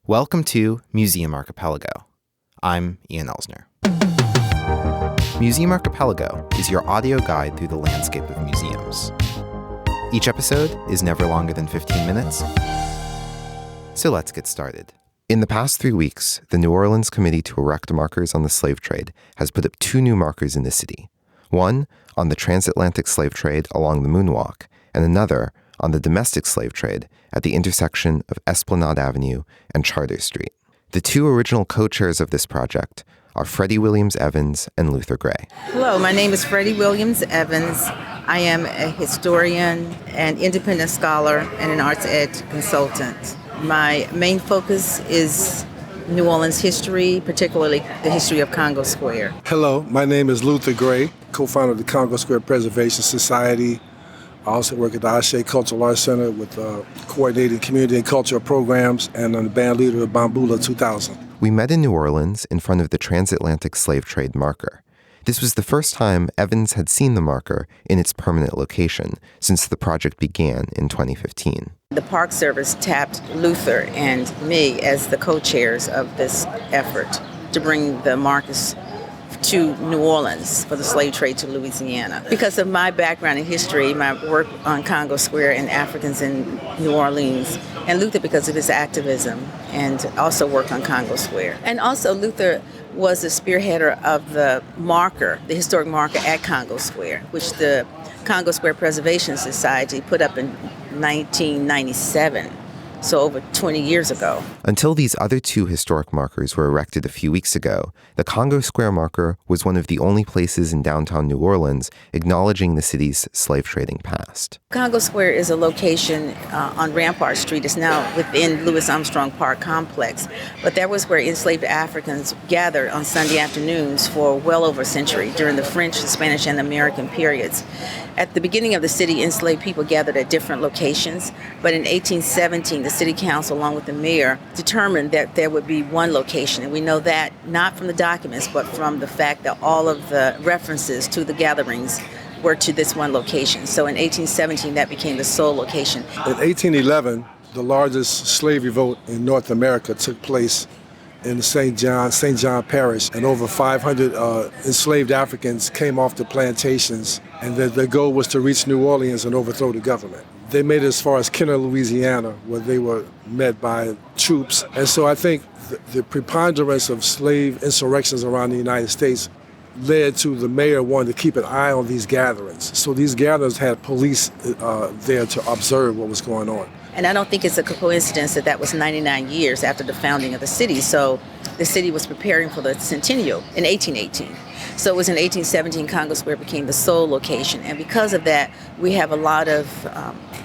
Welcome to Museum Archipelago. I'm Ian Elsner. Museum Archipelago is your audio guide through the landscape of museums. Each episode is never longer than 15 minutes, so let's get started. In the past 3 weeks, the New Orleans Committee to Erect Markers on the Slave Trade has put up 2 new markers in the city. One on the transatlantic slave trade along the Moonwalk, and another on the domestic slave trade at the intersection of Esplanade Avenue and Charter Street. The 2 original co-chairs of this project are Freddi Williams Evans and Luther Gray. Hello, my name is Freddi Williams Evans. I am a historian, an independent scholar, and an arts ed consultant. My main focus is New Orleans history, particularly the history of Congo Square. Hello, my name is Luther Gray, co-founder of the Congo Square Preservation Society. I also work at the Ashe Cultural Arts Center with coordinating community and cultural programs, and I'm the band leader of Bambula 2000. We met in New Orleans in front of the transatlantic slave trade marker. This was the first time Evans had seen the marker in its permanent location since the project began in 2015. The Park Service tapped Luther and me as the co-chairs of this effort to bring the markers to New Orleans for the slave trade to Louisiana. Because of my background in history, my work on Congo Square and Africans in New Orleans, and Luther because of his activism and also work on Congo Square. And also Luther was the spearheader of the marker, the historic marker at Congo Square, which the Congo Square Preservation Society put up in 1997. So over 20 years ago. Until these other 2 historic markers were erected a few weeks ago, the Congo Square marker was one of the only places in downtown New Orleans acknowledging the city's slave trading past. Congo Square is a location on Rampart Street. It's now within Louis Armstrong Park complex. But that was where enslaved Africans gathered on Sunday afternoons for well over a century during the French, Spanish, and American periods. At the beginning of the city, enslaved people gathered at different locations, but in 1817, the city council, along with the mayor, determined that there would be one location. And we know that not from the documents, but from the fact that all of the references to the gatherings were to this one location. So in 1817, that became the sole location. In 1811, the largest slave revolt in North America took place in St. John Parish, and over 500 enslaved Africans came off the plantations, and their goal was to reach New Orleans and overthrow the government. They made it as far as Kenner, Louisiana, where they were met by troops. And so I think the preponderance of slave insurrections around the United States led to the mayor wanting to keep an eye on these gatherings. So these gatherings had police there to observe what was going on. And I don't think it's a coincidence that was 99 years after the founding of the city. So the city was preparing for the centennial in 1818. So it was in 1817 Congo Square became the sole location. And because of that, we have a lot of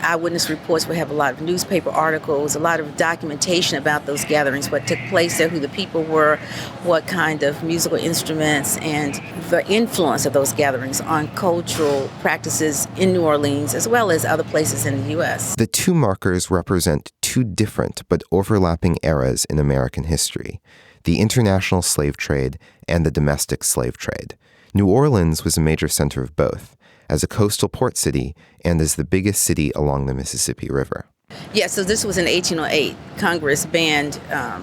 eyewitness reports, we have a lot of newspaper articles, a lot of documentation about those gatherings, what took place there, who the people were, what kind of musical instruments, and the influence of those gatherings on cultural practices in New Orleans, as well as other places in the U.S. The 2 markers represent 2 different but overlapping eras in American history: the international slave trade and the domestic slave trade. New Orleans was a major center of both, as a coastal port city and as the biggest city along the Mississippi River. Yeah, so this was in 1808. Congress banned,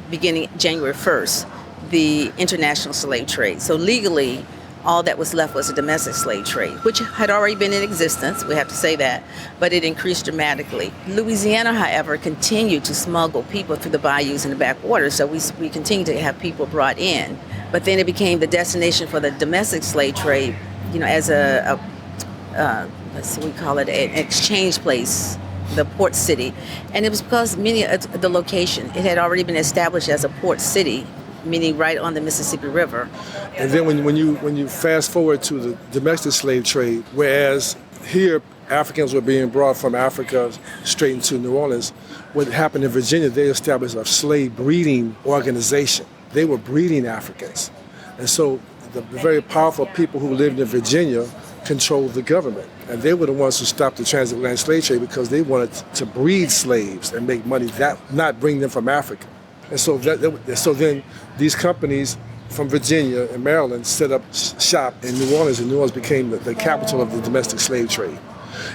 beginning January 1st, the international slave trade. So legally, all that was left was a domestic slave trade, which had already been in existence, we have to say that, but it increased dramatically. Louisiana, however, continued to smuggle people through the bayous and the backwaters, so we continued to have people brought in. But then it became the destination for the domestic slave trade, as we call it an exchange place, the port city. And it was because many of the location, it had already been established as a port city, meaning right on the Mississippi River. And then when you fast forward to the domestic slave trade, whereas here Africans were being brought from Africa straight into New Orleans, what happened in Virginia, they established a slave breeding organization. They were breeding Africans. And so the very powerful people who lived in Virginia controlled the government. And they were the ones who stopped the transatlantic slave trade because they wanted to breed slaves and make money, not bring them from Africa. And so then these companies from Virginia and Maryland set up shop in New Orleans, and New Orleans became the capital of the domestic slave trade.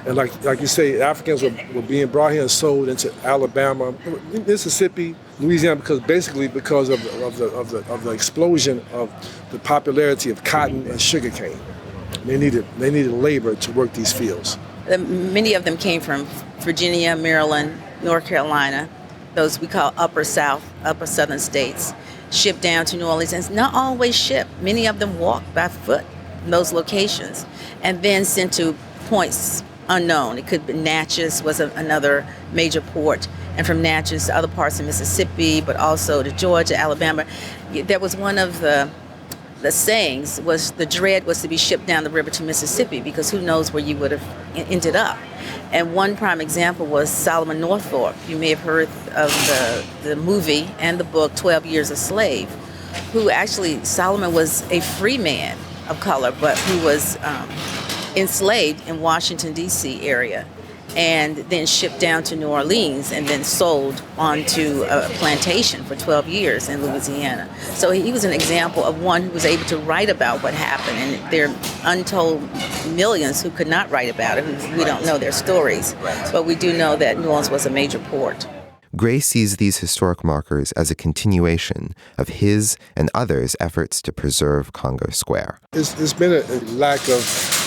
And like you say, Africans were being brought here and sold into Alabama, Mississippi, Louisiana, because of the explosion of the popularity of cotton and sugarcane. They needed labor to work these fields. Many of them came from Virginia, Maryland, North Carolina, those we call upper southern states, shipped down to New Orleans, and not always shipped. Many of them walked by foot in those locations, and then sent to points unknown. It could be Natchez was another major port, and from Natchez to other parts of Mississippi, but also to Georgia, Alabama. There was one of the sayings was the dread was to be shipped down the river to Mississippi, because who knows where you would have ended up. And one prime example was Solomon Northup. You may have heard of the movie and the book 12 Years a Slave, who actually, Solomon was a free man of color, but who was enslaved in Washington, D.C. area, and then shipped down to New Orleans and then sold onto a plantation for 12 years in Louisiana. So he was an example of one who was able to write about what happened, and there are untold millions who could not write about it. We don't know their stories, but we do know that New Orleans was a major port. Gray sees these historic markers as a continuation of his and others' efforts to preserve Congo Square. There's been a lack of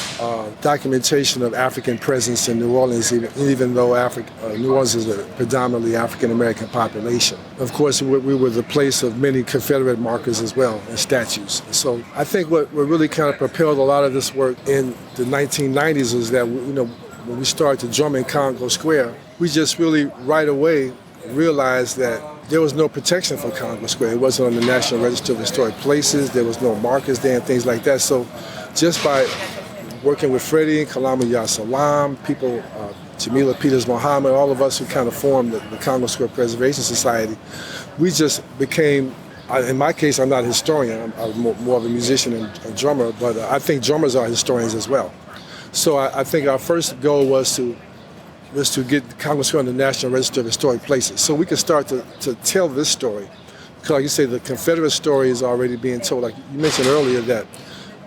documentation of African presence in New Orleans, even though New Orleans is a predominantly African-American population. Of course, we were the place of many Confederate markers as well, and statues. So I think what really kind of propelled a lot of this work in the 1990s is that, when we started to drum in Congo Square, we just really right away realized that there was no protection for Congo Square. It wasn't on the National Register of Historic Places. There was no markers there and things like that. So just by working with Freddi and Kalama Yasalam, people, Jamila Peters Muhammad, all of us who kind of formed the Congo Square Preservation Society, we just became, in my case, I'm not a historian, I'm more of a musician and a drummer, but I think drummers are historians as well. So I think our first goal was to get Congo Square on the National Register of Historic Places, so we could start to tell this story. Because like you say, the Confederate story is already being told. Like you mentioned earlier, that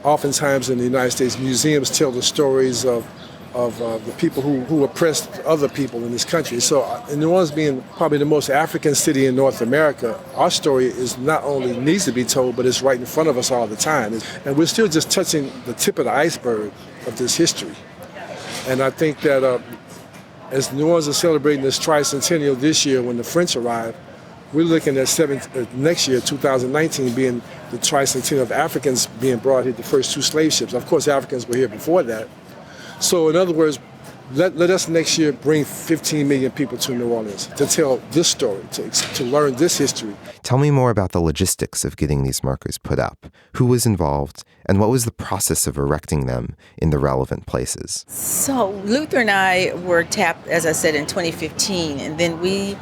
oftentimes in the United States, museums tell the stories of the people who oppressed other people in this country. So in New Orleans being probably the most African city in North America, our story is not only needs to be told, but it's right in front of us all the time. And we're still just touching the tip of the iceberg of this history. And I think that as New Orleans is celebrating this tricentennial this year when the French arrived, we're looking at next year, 2019, being the tricentennial of Africans being brought here, the first 2 slave ships. Of course, Africans were here before that. So in other words, let us next year bring 15 million people to New Orleans to tell this story, to learn this history. Tell me more about the logistics of getting these markers put up. Who was involved, and what was the process of erecting them in the relevant places? So Luther and I were tapped, as I said, in 2015, and then we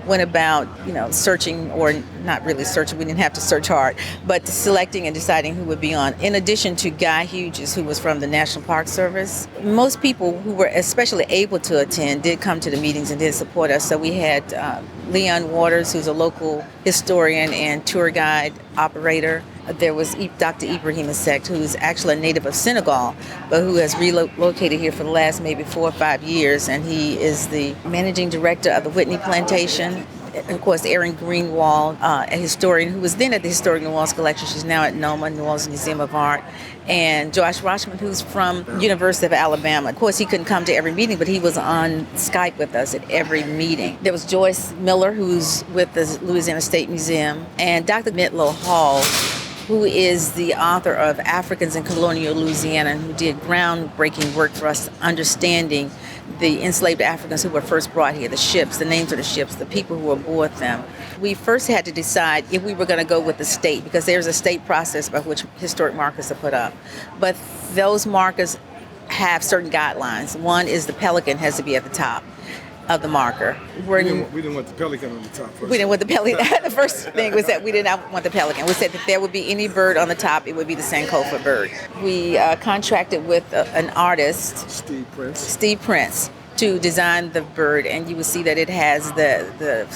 went about, searching, or not really searching, we didn't have to search hard, but selecting and deciding who would be on. In addition to Guy Hughes, who was from the National Park Service, most people who were especially able to attend did come to the meetings and did support us. So we had Leon Waters, who's a local historian and tour guide operator. There was Dr. Ibrahima Seck, who's actually a native of Senegal, but who has relocated here for the last maybe 4 or 5 years, and he is the managing director of the Whitney Plantation. And of course, Erin Greenwald, a historian who was then at the Historic New Orleans Collection. She's now at NOMA, New Orleans Museum of Art. And Josh Rothman, who's from University of Alabama. Of course, he couldn't come to every meeting, but he was on Skype with us at every meeting. There was Joyce Miller, who's with the Louisiana State Museum, and Dr. Midlo Hall, who is the author of Africans in Colonial Louisiana, who did groundbreaking work for us understanding the enslaved Africans who were first brought here, the ships, the names of the ships, the people who were aboard them. We first had to decide if we were going to go with the state, because there's a state process by which historic markers are put up. But those markers have certain guidelines. One is the pelican has to be at the top of the marker. We didn't want the pelican on the top first. We didn't want the pelican. The first thing was that we did not want the pelican. We said that there would be any bird on the top, it would be the Sankofa bird. We contracted with an artist, Steve Prince, to design the bird, and you will see that it has the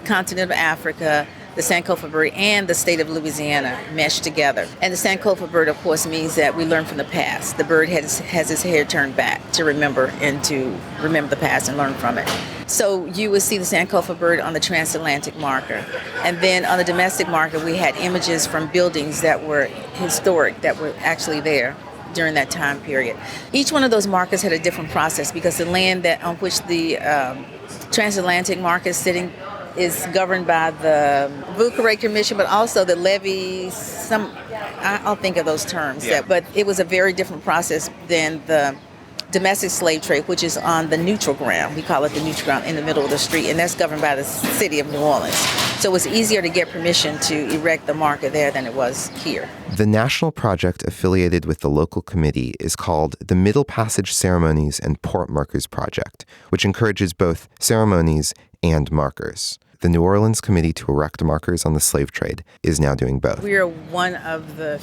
continent of Africa, the Sankofa bird and the state of Louisiana meshed together. And the Sankofa bird, of course, means that we learn from the past. The bird has its head turned back to remember the past and learn from it. So you would see the Sankofa bird on the transatlantic marker. And then on the domestic marker, we had images from buildings that were historic, that were actually there during that time period. Each one of those markers had a different process because the land on which the transatlantic marker is sitting is governed by the Vucare Commission, but also the levees. I'll think of those terms. Yeah. But it was a very different process than the domestic slave trade, which is on the neutral ground. We call it the neutral ground in the middle of the street, and that's governed by the city of New Orleans. So it was easier to get permission to erect the marker there than it was here. The national project affiliated with the local committee is called the Middle Passage Ceremonies and Port Markers Project, which encourages both ceremonies and markers. The New Orleans Committee to Erect Markers on the Slave Trade is now doing both. We are one of the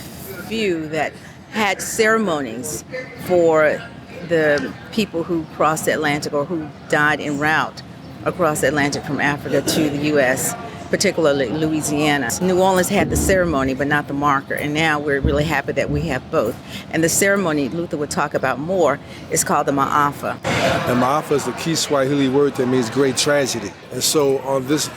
few that had ceremonies for the people who crossed the Atlantic or who died en route across the Atlantic from Africa to the U.S., particularly Louisiana. New Orleans had the ceremony, but not the marker, and now we're really happy that we have both. And the ceremony, Luther would talk about more, is called the Maafa. And Maafa is the key Swahili word that means great tragedy. And so on this,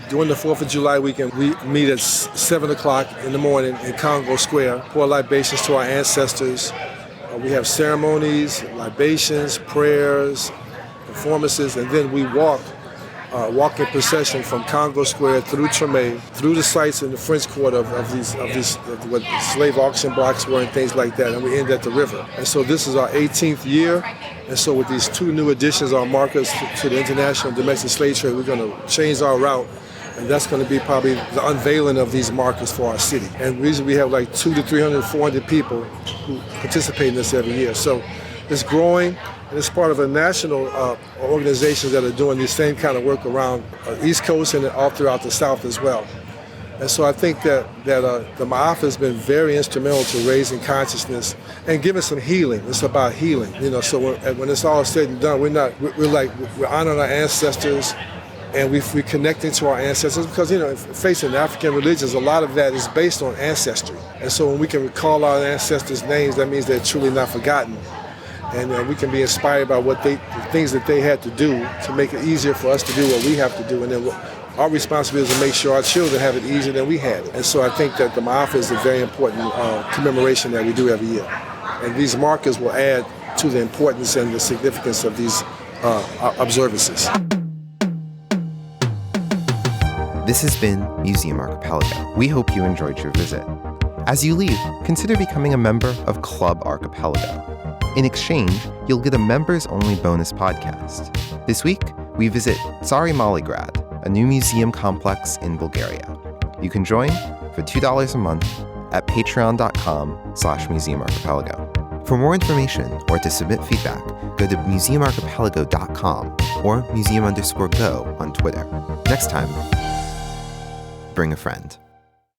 during the 4th of July weekend, we meet at 7 o'clock in the morning in Congo Square, pour libations to our ancestors. We have ceremonies, libations, prayers, performances, and then we walk in procession from Congo Square through Treme, through the sites in the French Quarter of these what slave auction blocks were and things like that, and we end at the river. And so this is our 18th year, and so with these 2 new additions, our markers to the international domestic slave trade, we're going to change our route. And that's going to be probably the unveiling of these markers for our city. And usually we have like 200 to 300, 400 people who participate in this every year. So it's growing, and it's part of a national organizations that are doing the same kind of work around East Coast and all throughout the South as well. And so I think that the Maafa has been very instrumental to raising consciousness and giving some healing. It's about healing, So when it's all said and done, we're honoring our ancestors. And we're connecting to our ancestors because, facing African religions, a lot of that is based on ancestry. And so when we can recall our ancestors' names, that means they're truly not forgotten. And we can be inspired by the things that they had to do to make it easier for us to do what we have to do. And then our responsibility is to make sure our children have it easier than we had it. And so I think that the Maafa is a very important commemoration that we do every year. And these markers will add to the importance and the significance of these observances. This has been Museum Archipelago. We hope you enjoyed your visit. As you leave, consider becoming a member of Club Archipelago. In exchange, you'll get a members-only bonus podcast. This week, we visit Tsari Maligrad, a new museum complex in Bulgaria. You can join for $2 a month at patreon.com/museumarchipelago. For more information or to submit feedback, go to museumarchipelago.com or museum_go on Twitter. Next time, bring a friend.